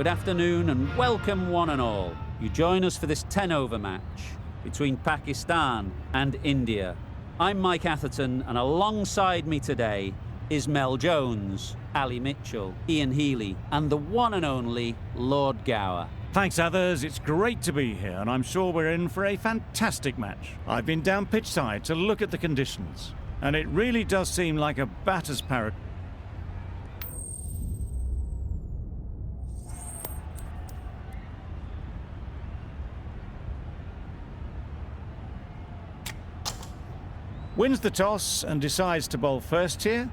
Good afternoon and welcome one and all. You join us for this 10-over match between Pakistan and India. I'm Mike Atherton, and alongside me today is Mel Jones, Ali Mitchell, Ian Healy and the one and only Lord Gower. Thanks, others. It's great to be here, and I'm sure we're in for a fantastic match. I've been down pitch side to look at the conditions, and it really does seem like a batter's paradise. Wins the toss and decides to bowl first here.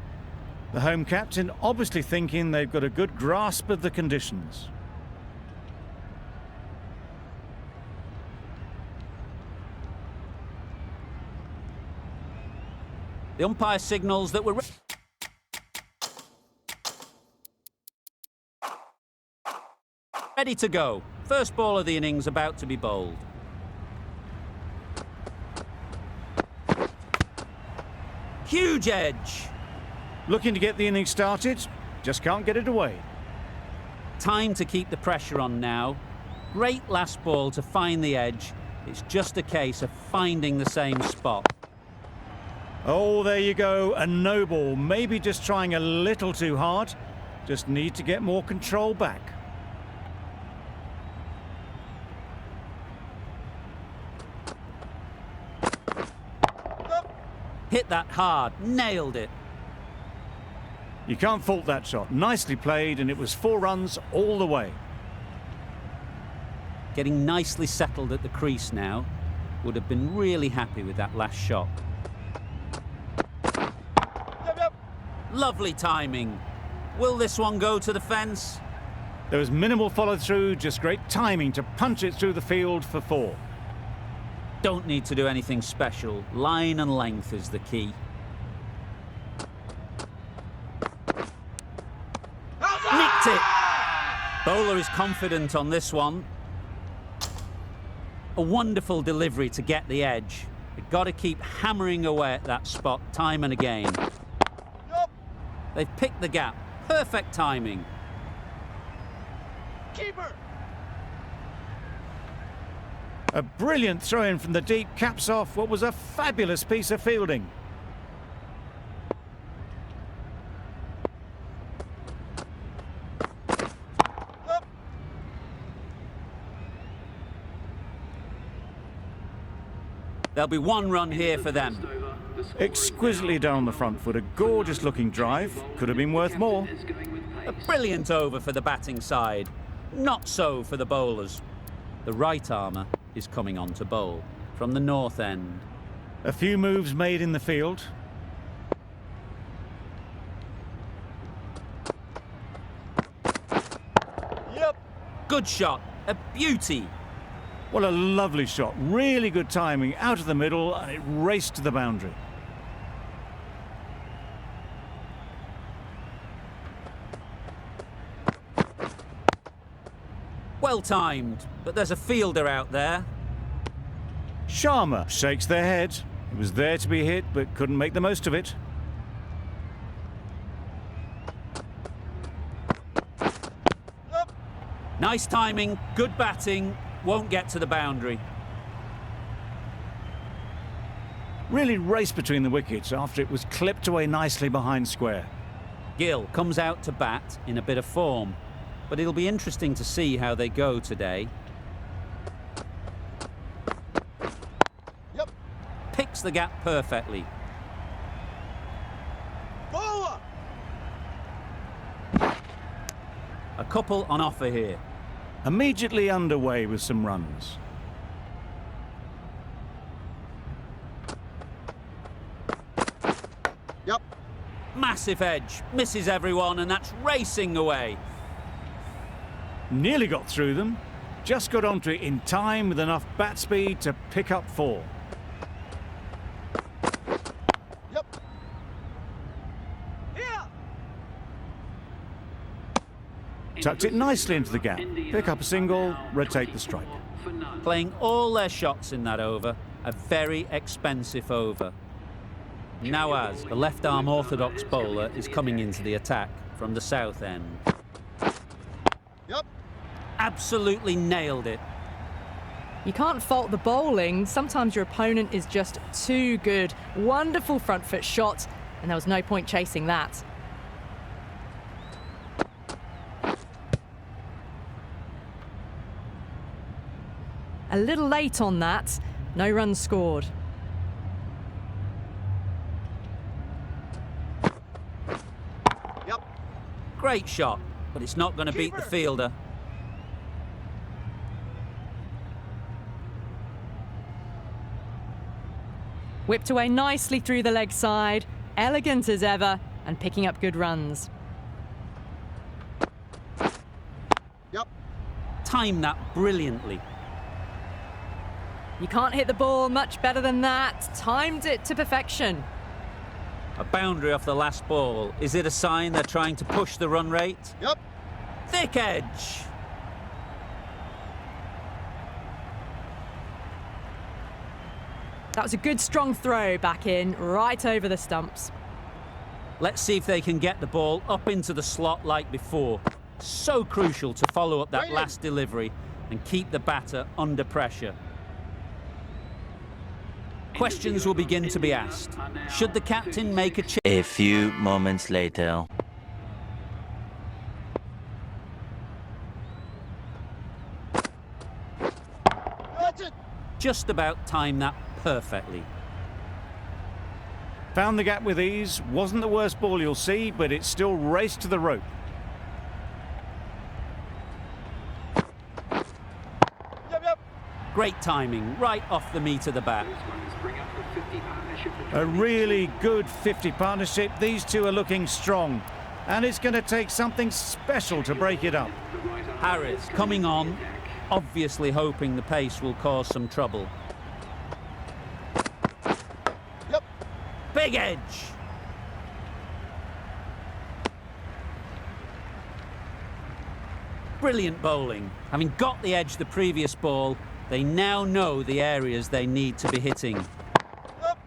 The home captain obviously thinking they've got a good grasp of the conditions. The umpire signals that we're ready to go. First ball of the innings about to be bowled. Huge edge. Looking to get the innings started, just can't get it away. Time to keep the pressure on now. Great last ball to find the edge. It's just a case of finding the same spot. Oh, there you go, a no ball. Maybe just trying a little too hard. Just need to get more control back. Hit that hard, nailed it. You can't fault that shot. Nicely played, and it was 4 runs all the way. Getting nicely settled at the crease now. Would have been really happy with that last shot. Lovely timing. Will this one go to the fence? There was minimal follow-through, just great timing to punch it through the field for 4. Don't need to do anything special. Line and length is the key. Nicked it! Bowler is confident on this one. A wonderful delivery to get the edge. You've got to keep hammering away at that spot time and again. They've picked the gap. Perfect timing. Keeper! A brilliant throw-in from the deep caps off what was a fabulous piece of fielding. There'll be 1 run here for them. Exquisitely done on the front foot. A gorgeous looking drive. Could have been worth more. A brilliant over for the batting side. Not so for the bowlers. The right armour is coming on to bowl from the north end. A few moves made in the field. Yep. Good shot. A beauty. What a lovely shot. Really good timing. Out of the middle, and it raced to the boundary. Well timed, but there's a fielder out there. Sharma shakes their head. It was there to be hit, but couldn't make the most of it. Yep. Nice timing, good batting, won't get to the boundary. Really raced between the wickets after it was clipped away nicely behind square. Gill comes out to bat in a bit of form, but it'll be interesting to see how they go today. Yep. Picks the gap perfectly. Bowler! A couple on offer here. Immediately underway with some runs. Yep. Massive edge, misses everyone, and that's racing away. Nearly got through them. Just got onto it in time with enough bat speed to pick up 4. Yep. Here! Tucked it nicely into the gap. Pick up a single, rotate the strike. Playing all their shots in that over. A very expensive over. Nawaz, the left-arm orthodox bowler, is coming into the attack from the south end. Yep. Absolutely nailed it. You can't fault the bowling. Sometimes your opponent is just too good. Wonderful front foot shot, and there was no point chasing that. A little late on that. No runs scored. Yep. Great shot, but it's not going to beat the fielder. Whipped away nicely through the leg side. Elegant as ever, and picking up good runs. Yep. Timed that brilliantly. You can't hit the ball much better than that. Timed it to perfection. A boundary off the last ball. Is it a sign they're trying to push the run rate? Yep. Thick edge. That was a good strong throw back in, right over the stumps. Let's see if they can get the ball up into the slot like before. So crucial to follow up that Brilliant. last delivery and keep the batter under pressure. Questions will begin to be asked. Should the captain make a change? A few moments later. That's it. Just about time that perfectly. Found the gap with ease. Wasn't the worst ball you'll see, but it still raced to the rope. Yep. Great timing, right off the meat of the bat. A really good 50 partnership. These two are looking strong, and it's going to take something special to break it up. Harris coming on, obviously hoping the pace will cause some trouble. Yep. Big edge. Brilliant bowling. Having got the edge the previous ball, they now know the areas they need to be hitting. Yep.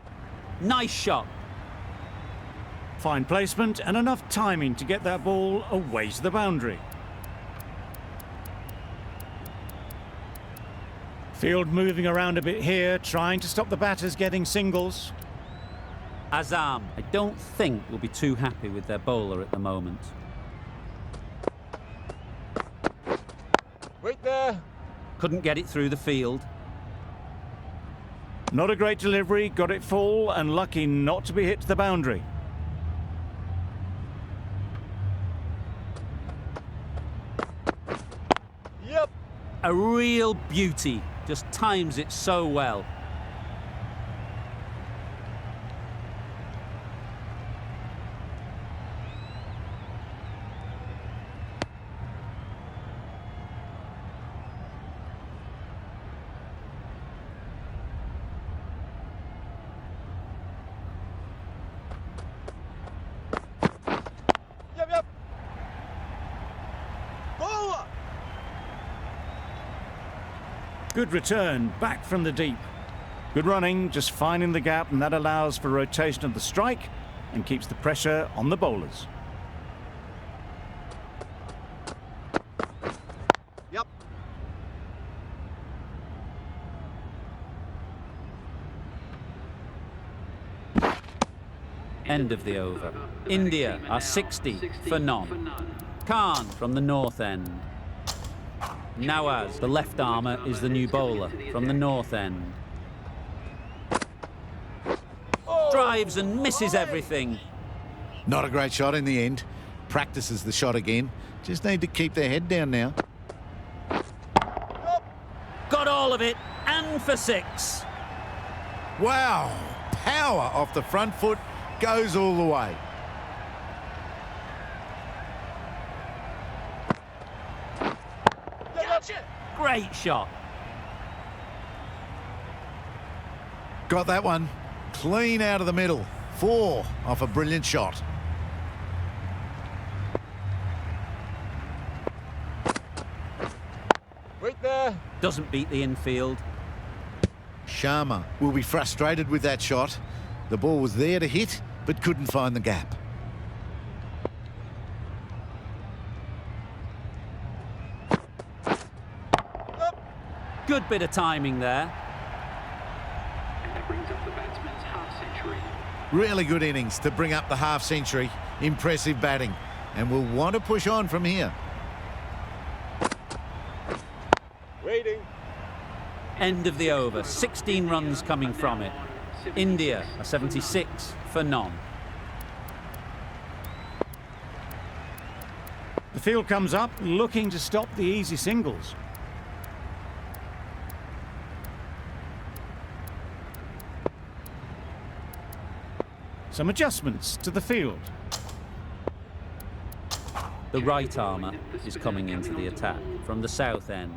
Nice shot. Fine placement and enough timing to get that ball away to the boundary. Field moving around a bit here, trying to stop the batters getting singles. Azam, I don't think will be too happy with their bowler at the moment. Wait there. Couldn't get it through the field. Not a great delivery, got it full and lucky not to be hit to the boundary. Yep. A real beauty. Just times it so well. Yep. Bowler. Good return, back from the deep. Good running, just finding the gap, and that allows for rotation of the strike and keeps the pressure on the bowlers. Yep. End of the over. India are 60 for none. Khan from the north end. Nawaz, the left armour, is the new bowler from the north end. Drives and misses everything. Not a great shot in the end. Practices the shot again. Just need to keep their head down now. Got all of it, and for 6. Wow! Power off the front foot, goes all the way. Great shot. Got that one. Clean out of the middle. 4 off a brilliant shot. Wait there. Doesn't beat the infield. Sharma will be frustrated with that shot. The ball was there to hit, but couldn't find the gap. Good bit of timing there. And that brings up the batsman's half-century. Really good innings to bring up the half-century. Impressive batting. And we'll want to push on from here. Waiting. End of the over. 16 runs coming from it. India are 76 for none. The field comes up, looking to stop the easy singles. Some adjustments to the field. The right armour is coming into the attack from the south end.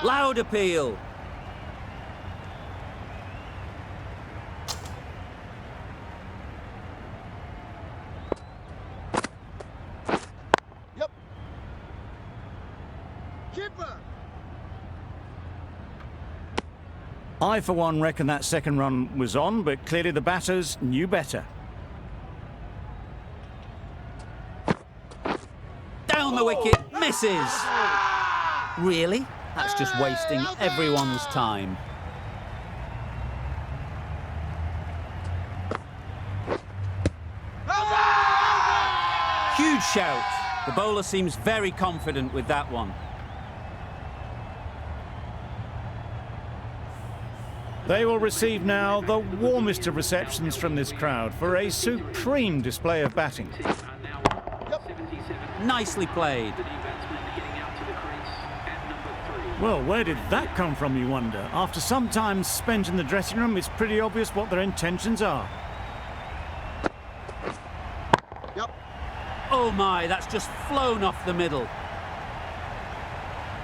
Loud appeal. Yep. Keeper. I, for one, reckon that second run was on, but clearly the batters knew better. Down the wicket, misses. Really? That's just wasting everyone's time. Huge shout. The bowler seems very confident with that one. They will receive now the warmest of receptions from this crowd for a supreme display of batting. Nicely played. Well, where did that come from, you wonder? After some time spent in the dressing room, it's pretty obvious what their intentions are. Yep. Oh my, that's just flown off the middle.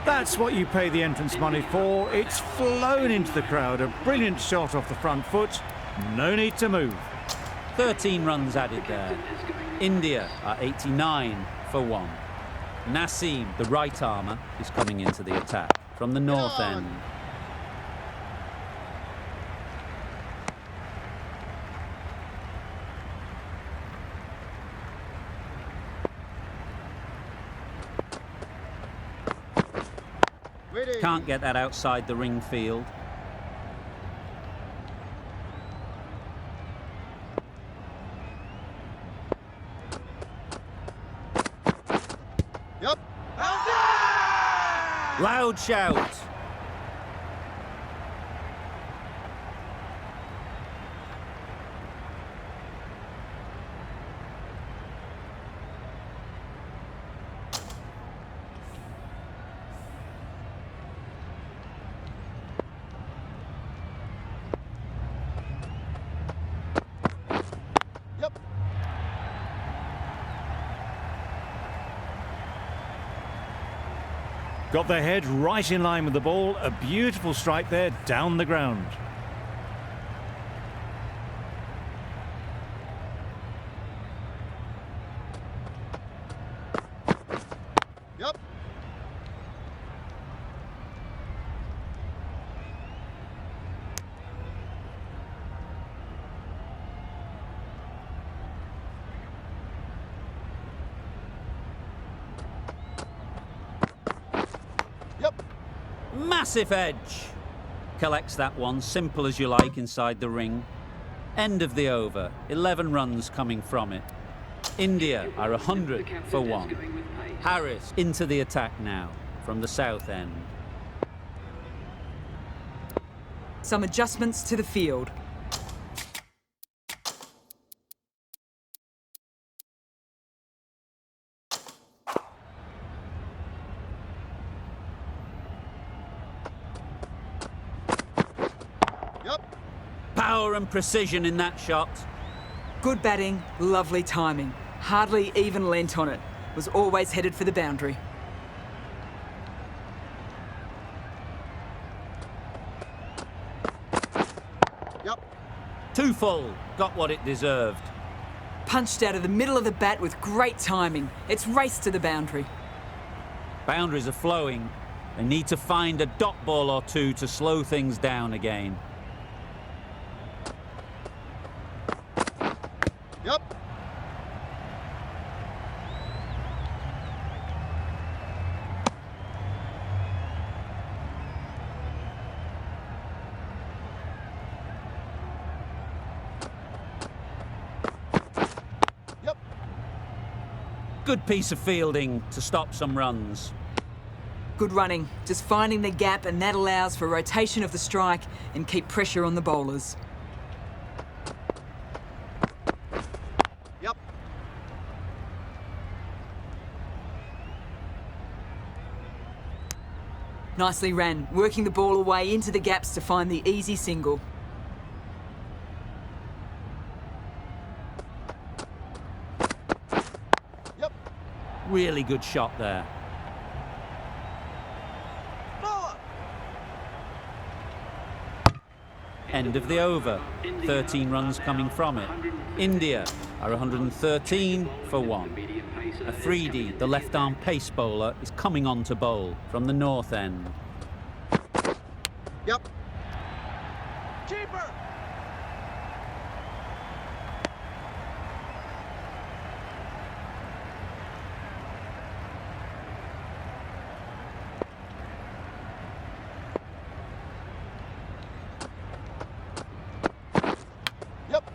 That's what you pay the entrance money for. It's flown into the crowd. A brilliant shot off the front foot. No need to move. 13 runs added there. India are 89 for 1. Naseem, the right armour, is coming into the attack from the north end. Waiting. Can't get that outside the ring field. Yep. Loud shout. Yep. Got their head right in line with the ball. A beautiful strike there down the ground. Yep. Yep. Massive edge. Collects that one, simple as you like, inside the ring. End of the over. 11 runs coming from it. India are 100 for 1. Harris into the attack now from the south end. Some adjustments to the field. Yep. Power and precision in that shot. Good batting, lovely timing. Hardly even leant on it. Was always headed for the boundary. Yep. Too full. Got what it deserved. Punched out of the middle of the bat with great timing. It's raced to the boundary. Boundaries are flowing. They need to find a dot ball or two to slow things down again. Yep. Good piece of fielding to stop some runs. Good running, just finding the gap, and that allows for rotation of the strike and keep pressure on the bowlers. Yep. Nicely ran, working the ball away into the gaps to find the easy single. Yep. Really good shot there. Noah. End of the over. 13 runs coming from it. India are 113 for 1. Afridi, the left-arm pace bowler, is coming on to bowl from the north end. Yep. Keeper. Yep.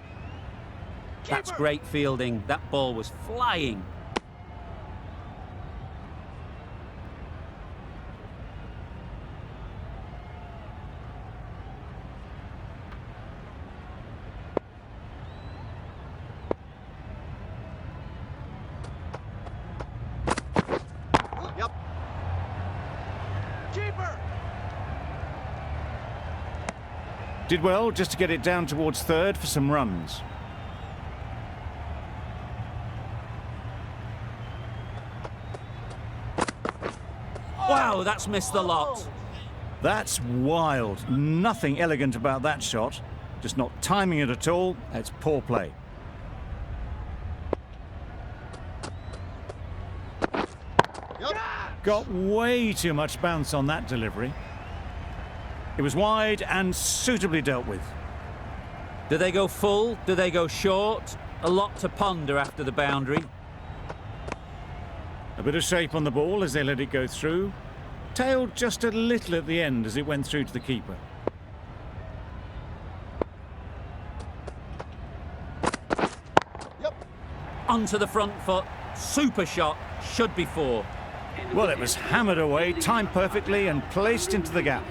That's Keeper. great fielding. That ball was flying. Yep. Keeper. Did well just to get it down towards third for some runs. Wow, that's missed the lot. That's wild. Nothing elegant about that shot. Just not timing it at all. It's poor play. Yep. Got way too much bounce on that delivery. It was wide and suitably dealt with. Do they go full? Do they go short? A lot to ponder after the boundary. A bit of shape on the ball as they let it go through. Tailed just a little at the end as it went through to the keeper. Yep. Onto the front foot. Super shot. Should be 4. Well, it was hammered away, timed perfectly and placed into the gap.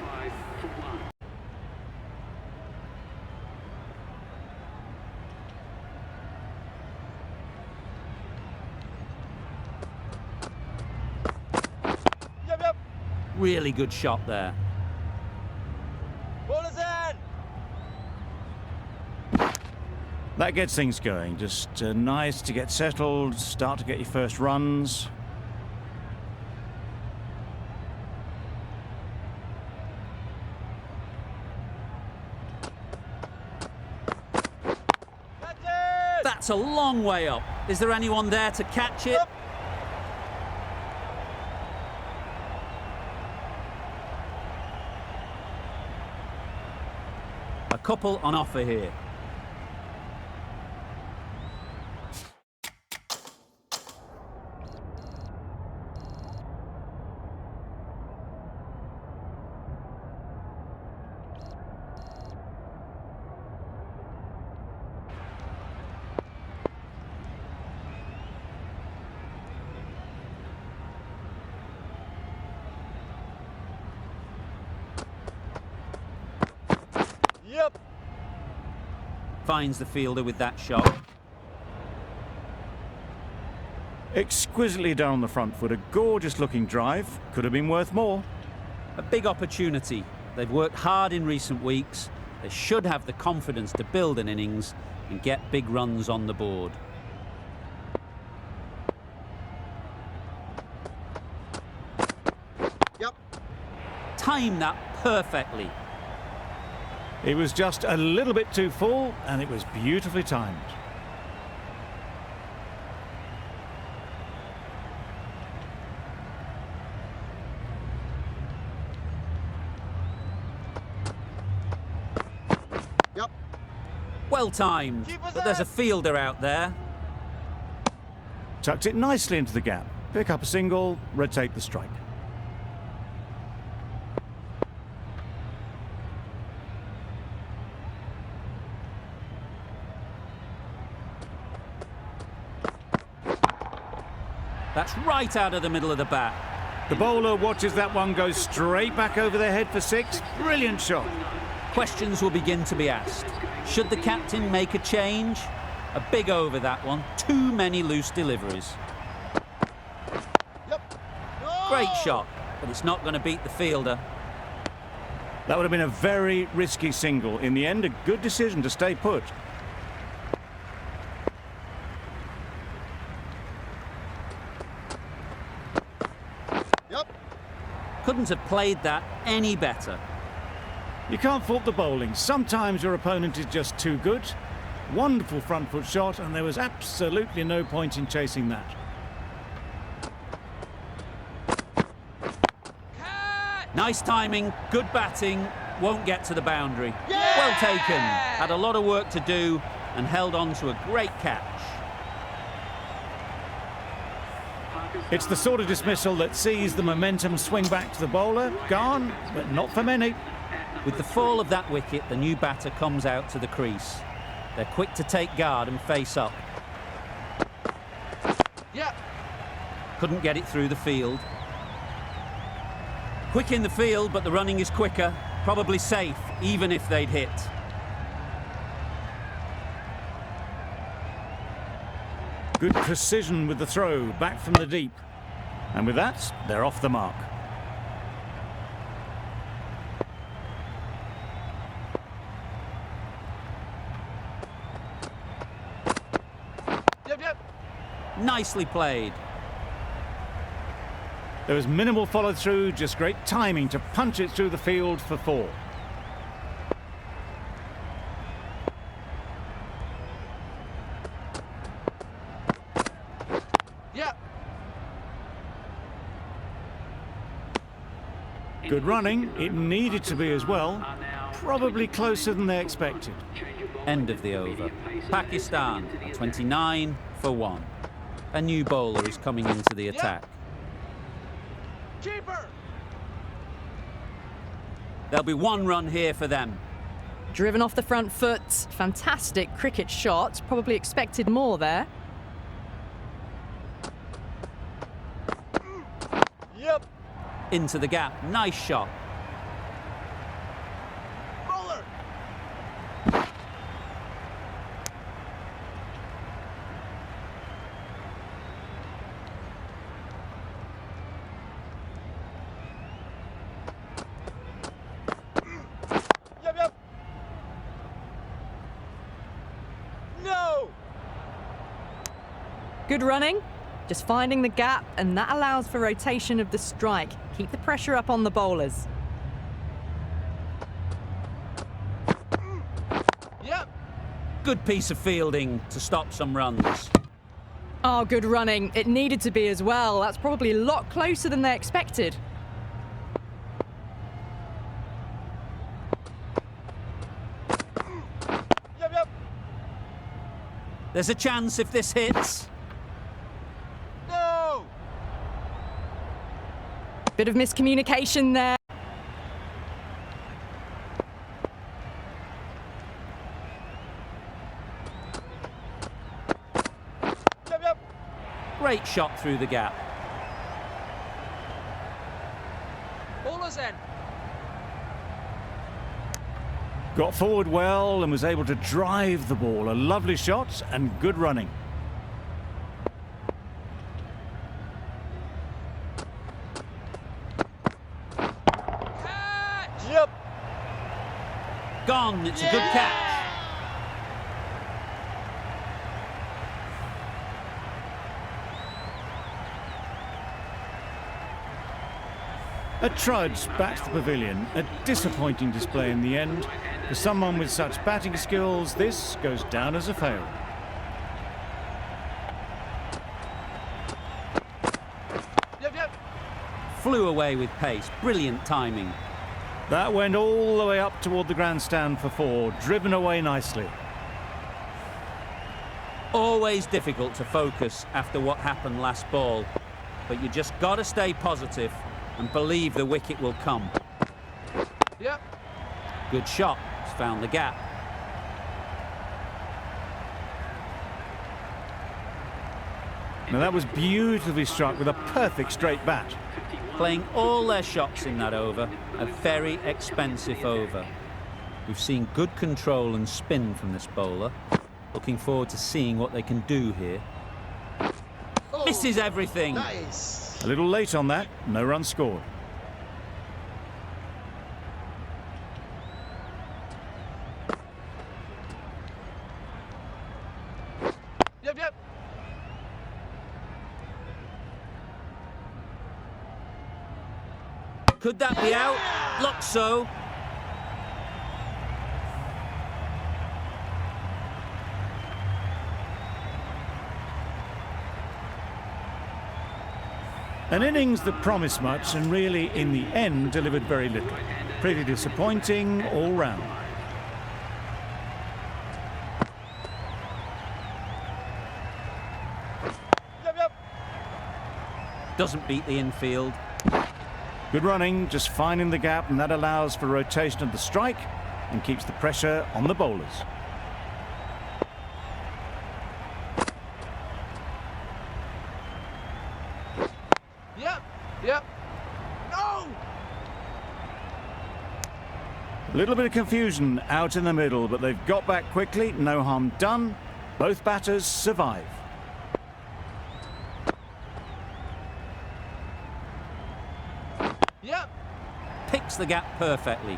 Yep. Yep. Really good shot there. Ball is in. That gets things going. Just nice to get settled, start to get your first runs. That's it. That's a long way up. Is there anyone there to catch it? A couple on offer here. Yep. Finds the fielder with that shot. Exquisitely done on the front foot. A gorgeous looking drive. Could have been worth more. A big opportunity. They've worked hard in recent weeks. They should have the confidence to build an innings and get big runs on the board. Yep. Time that perfectly. It was just a little bit too full and it was beautifully timed. Yep. Well timed, Keep us but there's a up. fielder out there. Tucked it nicely into the gap. Pick up a single, rotate the strike. That's right out of the middle of the bat. The bowler watches that one go straight back over their head for 6. Brilliant shot. Questions will begin to be asked. Should the captain make a change? A big over, that one. Too many loose deliveries. Yep. No! Great shot, but it's not going to beat the fielder. That would have been a very risky single. In the end, a good decision to stay put. Yep. Couldn't have played that any better. You can't fault the bowling. Sometimes your opponent is just too good. Wonderful front foot shot, and there was absolutely no point in chasing that. Nice timing, good batting, won't get to the boundary. Well taken, had a lot of work to do and held on to a great catch. It's the sort of dismissal that sees the momentum swing back to the bowler. Gone, but not for many. With the fall of that wicket, the new batter comes out to the crease. They're quick to take guard and face up. Yep. Couldn't get it through the field. Quick in the field, but the running is quicker. Probably safe, even if they'd hit. Good precision with the throw, back from the deep. And with that, they're off the mark. Yep, yep. Nicely played. There was minimal follow-through, just great timing to punch it through the field for 4. Yep. Good running, it needed to be as well. Probably closer than they expected. End of the over. Pakistan, 29 for 1. A new bowler is coming into the attack. Keeper. There'll be 1 run here for them. Driven off the front foot. Fantastic cricket shot. Probably expected more there. Yep. Into the gap. Nice shot. Bowler. Yep, yep. No. Good running. Just finding the gap, and that allows for rotation of the strike. Keep the pressure up on the bowlers. Yep. Good piece of fielding to stop some runs. Oh, good running. It needed to be as well. That's probably a lot closer than they expected. Yep, yep. There's a chance if this hits. No. Bit of miscommunication there. Yep, yep. Great shot through the gap. Bowler's in. Got forward well and was able to drive the ball. A lovely shot and good running. Yep. Gone, it's a good catch. A trudge back to the pavilion. A disappointing display in the end. For someone with such batting skills, this goes down as a fail. Yep, yep. Flew away with pace. Brilliant timing. That went all the way up toward the grandstand for 4, driven away nicely. Always difficult to focus after what happened last ball, but you just got to stay positive and believe the wicket will come. Yep. Good shot. It's found the gap. Now that was beautifully struck with a perfect straight bat. Playing all their shots in that over, a very expensive over. We've seen good control and spin from this bowler. Looking forward to seeing what they can do here. Misses everything. Nice. A little late on that, no runs scored. Yep, yep. Could that be out? Looks so. An innings that promised much and really, in the end, delivered very little. Pretty disappointing all round. Yep, yep. Doesn't beat the infield. Good running, just finding the gap, and that allows for rotation of the strike and keeps the pressure on the bowlers. Yep, yep. No! A little bit of confusion out in the middle, but they've got back quickly, no harm done. Both batters survive. Yep. Picks the gap perfectly.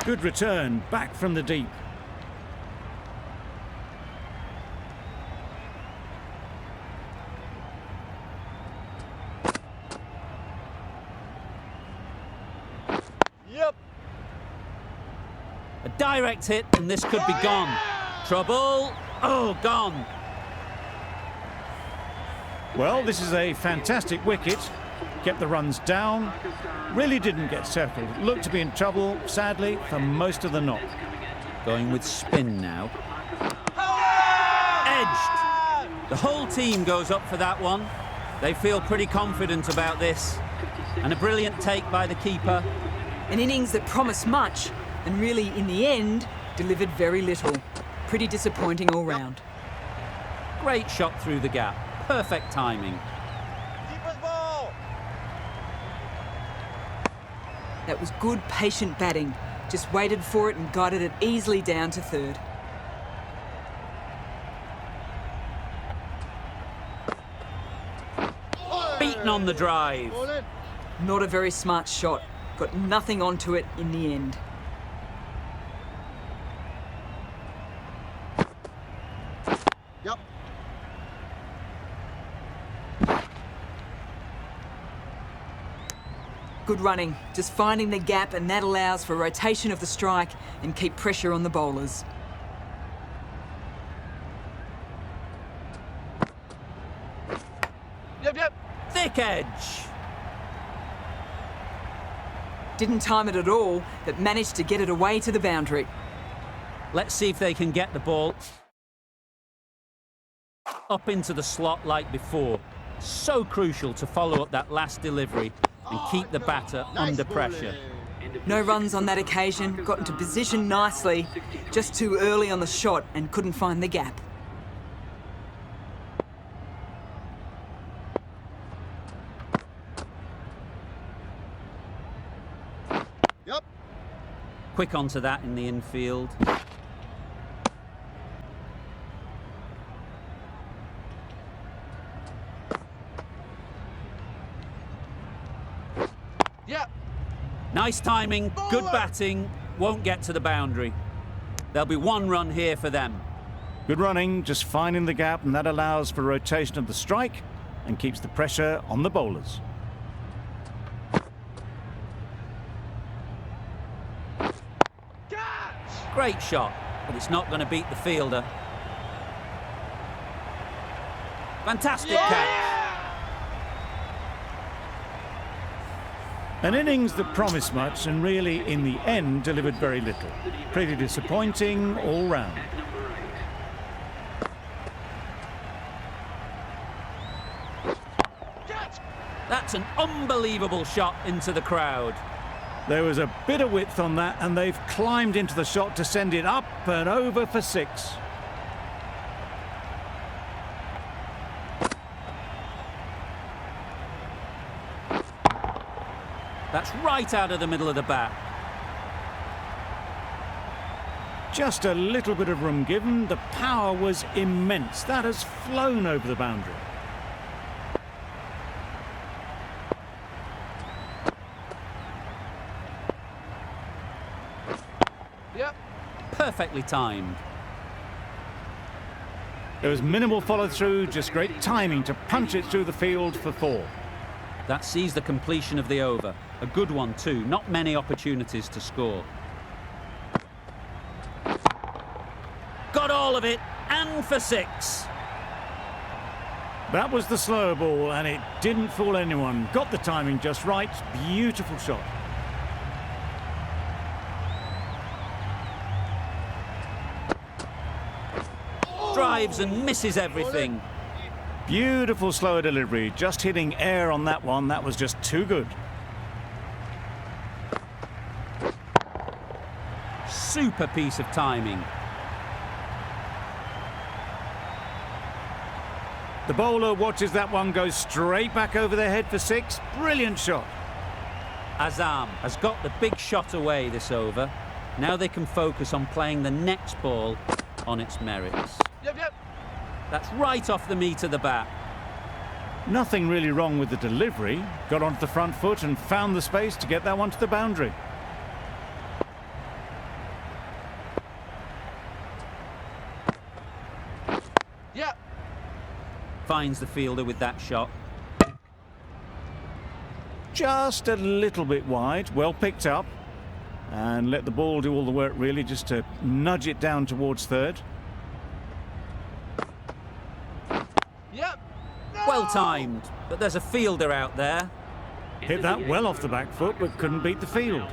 Good return, back from the deep. Yep. A direct hit, and this could be gone. Trouble. Oh, gone. Well, this is a fantastic wicket. Kept the runs down. Really didn't get settled. Looked to be in trouble, sadly, for most of the knock. Going with spin now. Edged. The whole team goes up for that one. They feel pretty confident about this. And a brilliant take by the keeper. An innings that promised much and really, in the end, delivered very little. Pretty disappointing all round. Great shot through the gap. Perfect timing. Keeper's ball. That was good, patient batting. Just waited for it and guided it easily down to third. Beaten on the drive. Ball in. Not a very smart shot. Got nothing onto it in the end. Yep. Good running, just finding the gap, and that allows for rotation of the strike and keep pressure on the bowlers. Yep, yep. Thick edge. Didn't time it at all, but managed to get it away to the boundary. Let's see if they can get the ball up into the slot like before. So crucial to follow up that last delivery and keep the batter under pressure. No runs on that occasion, got into position nicely, just too early on the shot and couldn't find the gap. Yep. Quick onto that in the infield. Yep. Nice timing, good batting, won't get to the boundary. There'll be one run here for them. Good running, just finding the gap, and that allows for rotation of the strike and keeps the pressure on the bowlers. Catch. Great shot, but it's not going to beat the fielder. Fantastic catch. An innings that promised much and really, in the end, delivered very little. Pretty disappointing all round. Catch. That's an unbelievable shot into the crowd. There was a bit of width on that, and they've climbed into the shot to send it up and over for 6. That's right out of the middle of the bat. Just a little bit of room given. The power was immense. That has flown over the boundary. Yep. Perfectly timed. There was minimal follow-through, just great timing to punch it through the field for 4. That sees the completion of the over. A good one too. Not many opportunities to score. Got all of it, and for 6. That was the slower ball, and it didn't fool anyone. Got the timing just right. Beautiful shot. Drives and misses everything. Beautiful slower delivery. Just hitting air on that one. That was just too good. Super piece of timing. The bowler watches that one go straight back over their head for 6. Brilliant shot. Azam has got the big shot away this over. Now they can focus on playing the next ball on its merits. Yep, yep. That's right off the meat of the bat. Nothing really wrong with the delivery. Got onto the front foot and found the space to get that one to the boundary. Yep. Finds the fielder with that shot. Just a little bit wide. Well picked up. And let the ball do all the work, really, just to nudge it down towards third. Yep. Well timed, but there's a fielder out there. Hit that well off the back foot, but couldn't beat the field.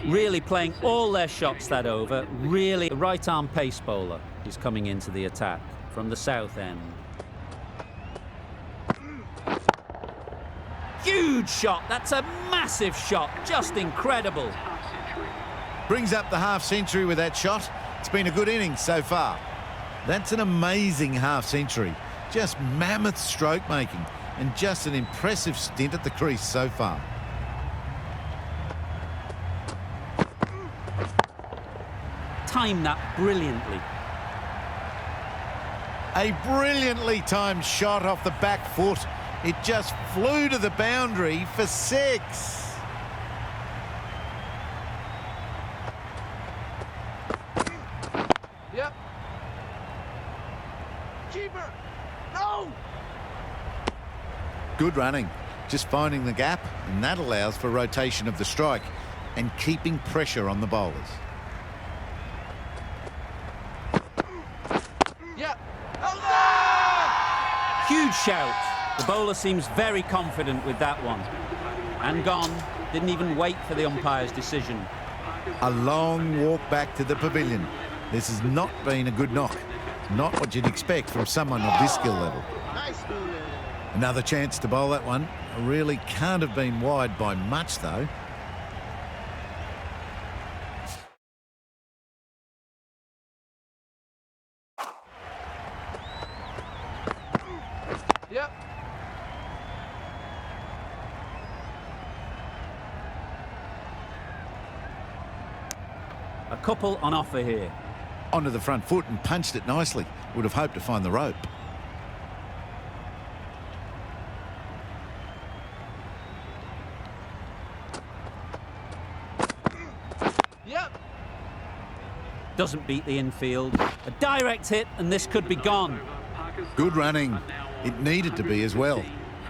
Really playing all their shots that over. Really, the right arm pace bowler is coming into the attack from the south end. Huge shot. That's a massive shot. Just incredible. Brings up the half-century with that shot. It's been a good innings so far. That's an amazing half-century. Just mammoth stroke making and just an impressive stint at the crease so far. Timed that brilliantly. A brilliantly timed shot off the back foot. It just flew to the boundary for 6. Yep. Keeper. No. Good running. Just finding the gap, and that allows for rotation of the strike and keeping pressure on the bowlers. Yep. Out there! Huge shout. The bowler seems very confident with that one. And gone. Didn't even wait for the umpire's decision. A long walk back to the pavilion. This has not been a good knock. Not what you'd expect from someone of this skill level. Nice. Another chance to bowl that one. Really can't have been wide by much, though. Yep. A couple on offer here. Onto the front foot and punched it nicely. Would have hoped to find the rope. Yep. Doesn't beat the infield. A direct hit, and this could be gone. Good running. It needed to be as well.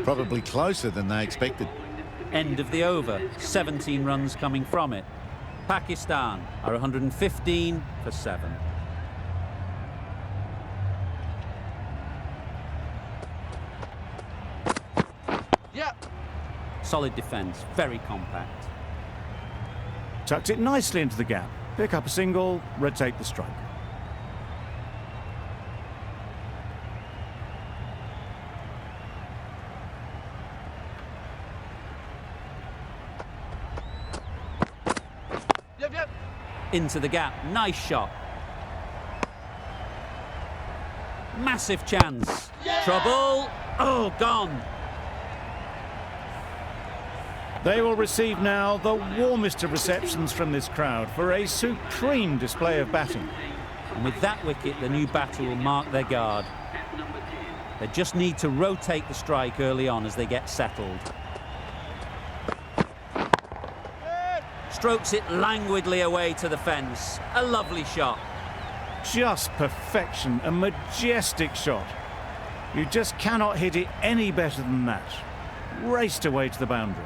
Probably closer than they expected. End of the over. 17 runs coming from it. Pakistan are 115 for 7. Yep. Solid defence, very compact. Tucked it nicely into the gap. Pick up a single, rotate the strike. Into the gap. Nice shot. Massive chance. Trouble. Oh, gone. They will receive now the warmest of receptions from this crowd for a supreme display of batting. And with that wicket, the new batter will mark their guard. They just need to rotate the strike early on as they get settled. Strokes it languidly away to the fence. A lovely shot. Just perfection, a majestic shot. You just cannot hit it any better than that. Raced away to the boundary.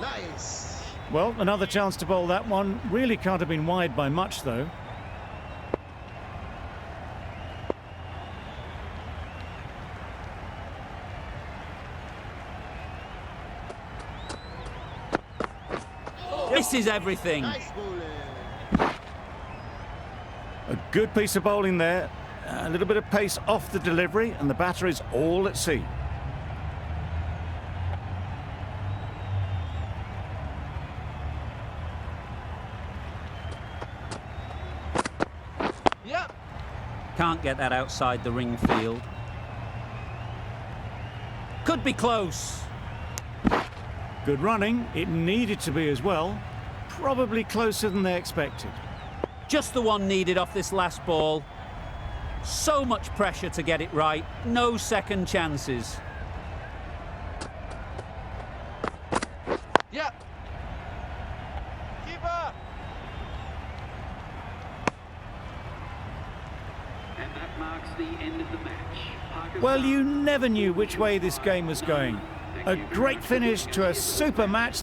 Nice. Well, another chance to bowl that one. Really can't have been wide by much, though. Misses everything. Nice bowling. A good piece of bowling there. A little bit of pace off the delivery, and the batter is all at sea. Yep. Can't get that outside the ring field. Could be close. Good running. It needed to be as well. Probably closer than they expected. Just the one needed off this last ball. So much pressure to get it right. No second chances. Yep. Keeper. And that marks the end of the match. Well, you never knew which way this game was going. A great finish to a super match.